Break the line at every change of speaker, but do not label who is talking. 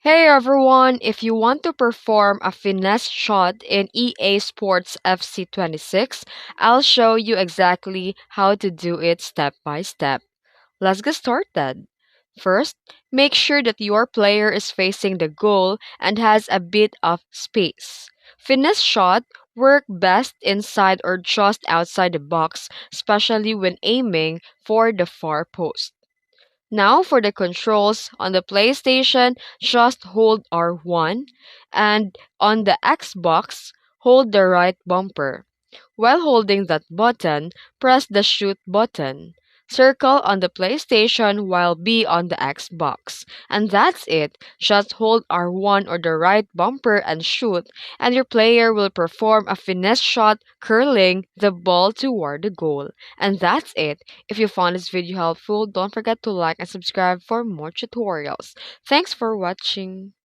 Hey everyone, if you want to perform a finesse shot in EA Sports FC 26, I'll show you exactly how to do it step by step. Let's get started. First, make sure that your player is facing the goal and has a bit of space. Finesse shot work best inside or just outside the box, especially when aiming for the far post. Now for the controls on the PlayStation, just hold R1 and on the Xbox, hold the right bumper. While holding that button, press the shoot button. Circle on the PlayStation while B on the Xbox. And that's it. Just hold R1 or the right bumper and shoot, and your player will perform a finesse shot curling the ball toward the goal. And that's it. If you found this video helpful, don't forget to like and subscribe for more tutorials. Thanks for watching.